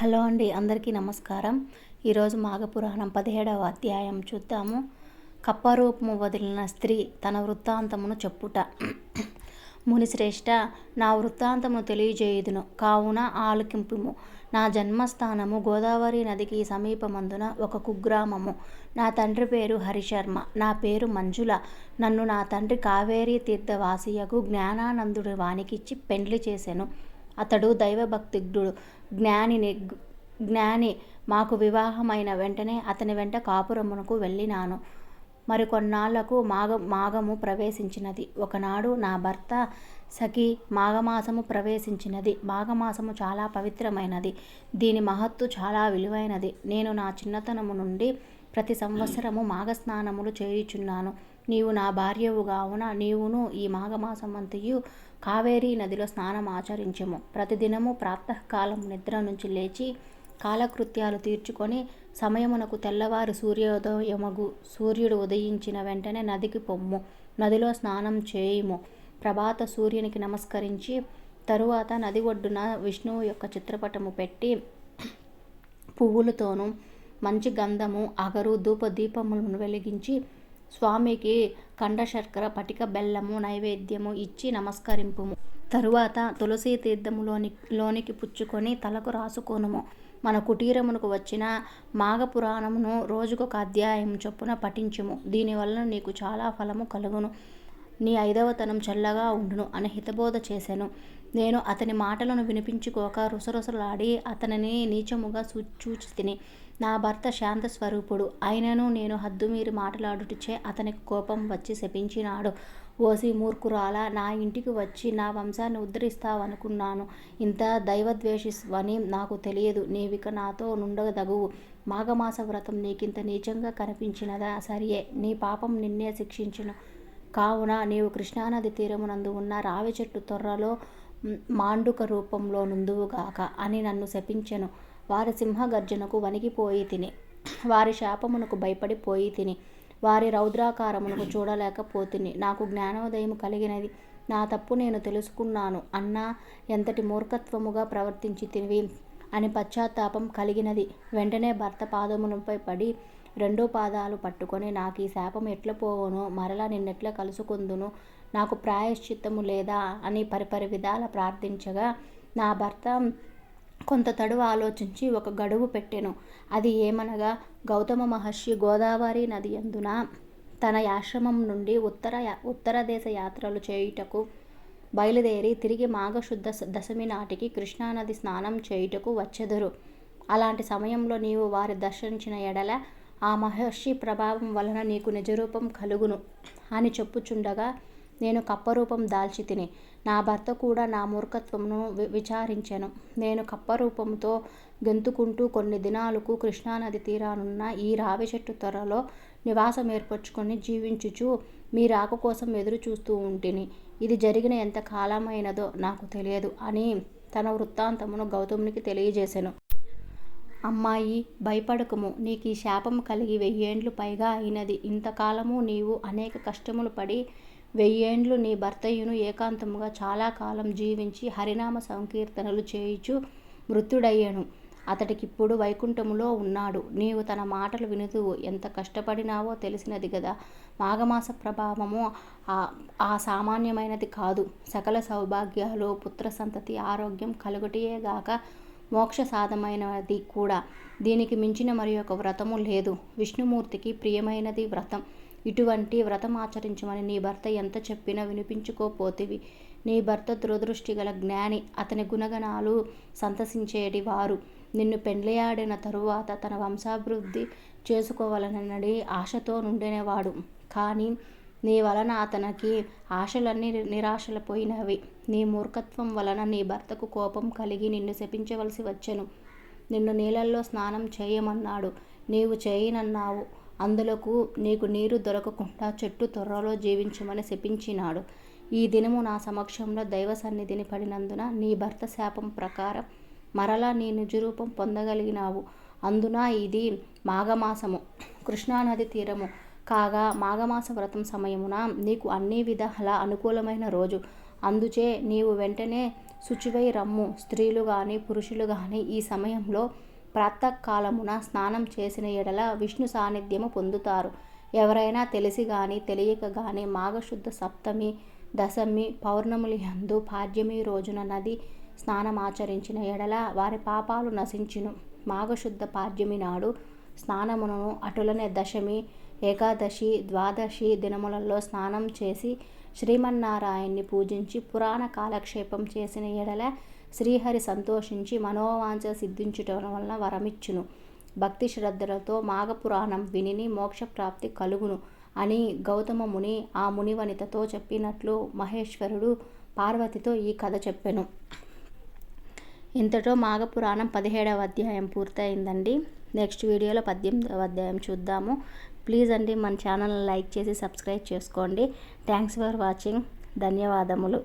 Hello అండి, అందరికీ నమస్కారం. ఈరోజు మాఘపురాణం 17వ అధ్యాయం చూద్దాము. కప్పరూపము వదిలిన స్త్రీ తన వృత్తాంతమును చెప్పుట. మునిశ్రేష్ఠ, నా వృత్తాంతమును తెలియజేయుదును, కావున ఆలకింపుము. నా జన్మస్థానము గోదావరి నదికి సమీపమందున ఒక కుగ్రామము. నా తండ్రి పేరు హరిశర్మ, నా పేరు మంజుల. నన్ను నా తండ్రి కావేరీ తీర్థవాసియగు జ్ఞానానందుడి వానికిచ్చి పెండ్లి చేసెను. అతడు దైవభక్తిజ్ఞుడు, జ్ఞాని. మాకు వివాహమైన వెంటనే అతని వెంట కాపురమునకు వెళ్ళినాను. మరికొన్నాళ్లకు మాఘము ప్రవేశించినది. ఒకనాడు నా భర్త సఖి మాఘమాసము ప్రవేశించినది. మాఘమాసము చాలా పవిత్రమైనది. దీని మహత్తు చాలా విలువైనది. నేను నా చిన్నతనము నుండి ప్రతి సంవత్సరము మాఘస్నానములు చేయుచున్నాను. నీవు నా భార్యవు గావున నీవును ఈ మాఘమాసమంతయు కావేరీ నదిలో స్నానం ఆచరించుము. ప్రతిదినము ప్రాతఃకాలము నిద్ర నుంచి లేచి కాలకృత్యాలు తీర్చుకొని సమయమునకు తెల్లవారు సూర్యుడు ఉదయించిన వెంటనే నదికి పొమ్ము. నదిలో స్నానం చేయుము. ప్రభాత సూర్యునికి నమస్కరించి తరువాత నది ఒడ్డున విష్ణువు యొక్క చిత్రపటము పెట్టి పువ్వులతోనూ మంచి గంధము, అగరు, ధూప దీపములను వెలిగించి స్వామికి కండశర్కర, పటిక బెల్లము నైవేద్యము ఇచ్చి నమస్కరింపుము. తరువాత తులసీ తీర్థములోనికి పుచ్చుకొని తలకు రాసుకొనుము. మన కుటీరమునకు వచ్చిన మాఘపురాణమును రోజుకొక అధ్యాయం చొప్పున పఠించుము. దీనివలన నీకు చాలా ఫలము కలుగును. నీ 5వతనం చల్లగా ఉండును అని హితబోధ చేసెను. నేను అతని మాటలను వినిపించుకోక రుసరుసలాడి అతనిని నీచముగా చూచితిని. నా భర్త శాంత స్వరూపుడు అయినను నేను హద్దుమీరి మాట్లాడుటచే అతనికి కోపం వచ్చి శపించినాడు. ఓసి మూర్ఖురాలా, నా ఇంటికి వచ్చి నా వంశాన్ని ఉద్ధరిస్తావనుకున్నాను. ఇంత దైవద్వేషివని నాకు తెలియదు. నీవిక నాతో నుండదగువు. మాఘమాస వ్రతం నీకింత నీచంగా కనిపించినదా? సరియే, నీ పాపం నిన్నే శిక్షించును. కావున నీవు కృష్ణానది తీరమునందు ఉన్న రావి చెట్టు తొర్రలో మాండుక రూపంలో నుందువుగాక అని నన్ను శపించెను. వారి సింహగర్జనకు వణికిపోయి తిని, వారి శాపమునకు భయపడిపోయి తిని, వారి రౌద్రాకారమునకు చూడలేకపోతిని. నాకు జ్ఞానోదయము కలిగినది. నా తప్పు నేను తెలుసుకున్నాను. అన్నా, ఎంతటి మూర్ఖత్వముగా ప్రవర్తించి తినివి అని పశ్చాత్తాపం కలిగినది. వెంటనే భర్త పాదములపై పడి 2 పాదాలు పట్టుకొని, నాకు ఈ శాపం ఎట్ల పోవునో, మరలా నిన్నెట్ల కలుసుకొందును, నాకు ప్రాయశ్చిత్తము లేదా అని పరిపరి విధాల ప్రార్థించగా నా భర్త కొంత తడువు ఆలోచించి ఒక గడువు పెట్టెను. అది ఏమనగా, గౌతమ మహర్షి గోదావరి నది యందున తన ఆశ్రమం నుండి ఉత్తర దేశ యాత్రలు చేయుటకు బయలుదేరి తిరిగి మాఘశుద్ధ దశమి నాటికి కృష్ణానది స్నానం చేయుటకు వచ్చెదరు. అలాంటి సమయంలో నీవు వారి దర్శించిన ఎడల ఆ మహర్షి ప్రభావం వలన నీకు నిజరూపం కలుగును అని చెప్పుచుండగా నేను కప్పరూపం దాల్చి తిని, నా భర్త కూడా నా మూర్ఖత్వమును విచారించెను. నేను కప్పరూపంతో గెంతుకుంటూ కొన్ని దినాలకు కృష్ణానది తీరానున్న ఈ రావి చెట్టు త్వరలో నివాసం ఏర్పరచుకొని జీవించుచు మీ రాక కోసం ఎదురు చూస్తూ ఉంటిని. ఇది జరిగిన ఎంత కాలమైనదో నాకు తెలియదు అని తన వృత్తాంతమును గౌతమునికి తెలియజేసెను. అమ్మాయి, భయపడకుము. నీకు ఈ శాపం కలిగి 1000 ఏండ్లు పైగా అయినది. ఇంతకాలము నీవు అనేక కష్టములు పడి 1000 ఏండ్లు నీ భర్తయును ఏకాంతముగా చాలా కాలం జీవించి హరినామ సంకీర్తనలు చేయుచు మృత్యుడయ్యను. అతడికిప్పుడు వైకుంఠములో ఉన్నాడు. నీవు తన మాటలు వినుదువు. ఎంత కష్టపడినావో తెలిసినది గదా. మాఘమాస ప్రభావము ఆ సామాన్యమైనది కాదు. సకల సౌభాగ్యాలు, పుత్ర సంతతి, ఆరోగ్యం కలుగుటయేగాక మోక్ష సాధమైనది కూడా. దీనికి మించిన మరి ఒక వ్రతము లేదు. విష్ణుమూర్తికి ప్రియమైనది వ్రతం. ఇటువంటి వ్రతం ఆచరించమని నీ భర్త ఎంత చెప్పినా వినిపించుకోపోతివి. నీ భర్త దురదృష్టి గల జ్ఞాని. అతని గుణగణాలు సంతసించేటి వారు. నిన్ను పెండ్లియాడిన తరువాత తన వంశాభివృద్ధి చేసుకోవాలనడి ఆశతో నుండినవాడు. కానీ నీ వలన అతనికి ఆశలన్నీ నిరాశలపోయినవి. నీ మూర్ఖత్వం వలన నీ భర్తకు కోపం కలిగి నిన్ను శపించవలసి వచ్చెను. నిన్ను నీళ్ళల్లో స్నానం చేయమన్నాడు. నీవు చేయనన్నావు. అందులకు నీకు నీరు దొరకకుండా చెట్టు తొర్రలో జీవించమని శపించినాడు. ఈ దినము నా సమక్షంలో దైవ సన్నిధిని పడినందున నీ భర్త శాపం ప్రకారం మరలా నీ నిజరూపం పొందగలిగినావు. అందున ఇది మాఘమాసము, కృష్ణానది తీరము కాగా మాఘమాస వ్రతం సమయమున నీకు అన్ని విధాల అనుకూలమైన రోజు. అందుచే నీవు వెంటనే శుచివై రమ్ము. స్త్రీలు గాని పురుషులు గాని ఈ సమయంలో ప్రాతకాలమున స్నానం చేసిన ఎడల విష్ణు సాన్నిధ్యము పొందుతారు. ఎవరైనా తెలిసి గాని తెలియక గాని మాఘశుద్ధ సప్తమి, దశమి, పౌర్ణములు యందు పాడ్యమి రోజున నది స్నానమాచరించిన ఎడల వారి పాపాలు నశించును. మాఘశుద్ధ పాడ్యమి నాడు స్నానమును అటులనే దశమి, ఏకాదశి, ద్వాదశి దినములలో స్నానం చేసి శ్రీమన్నారాయణ్ణి పూజించి పురాణ కాలక్షేపం చేసిన ఎడల శ్రీహరి సంతోషించి మనోవాంఛ సిద్ధించుట వలన వరమిచ్చును. భక్తి శ్రద్ధలతో మాఘపురాణం విని మోక్షప్రాప్తి కలుగును అని గౌతమ ముని ఆ మునివనితతో చెప్పినట్లు మహేశ్వరుడు పార్వతితో ఈ కథ చెప్పెను. ఇంతతో మాఘపురాణం 17వ అధ్యాయం పూర్తయిందండి. నెక్స్ట్ వీడియోలో 18వ అధ్యాయం చూద్దాము. ప్లీజ్ అండి మన ఛానల్ని లైక్ చేసి సబ్స్క్రైబ్ చేసుకోండి. Thanks for watching. ధన్యవాదములు.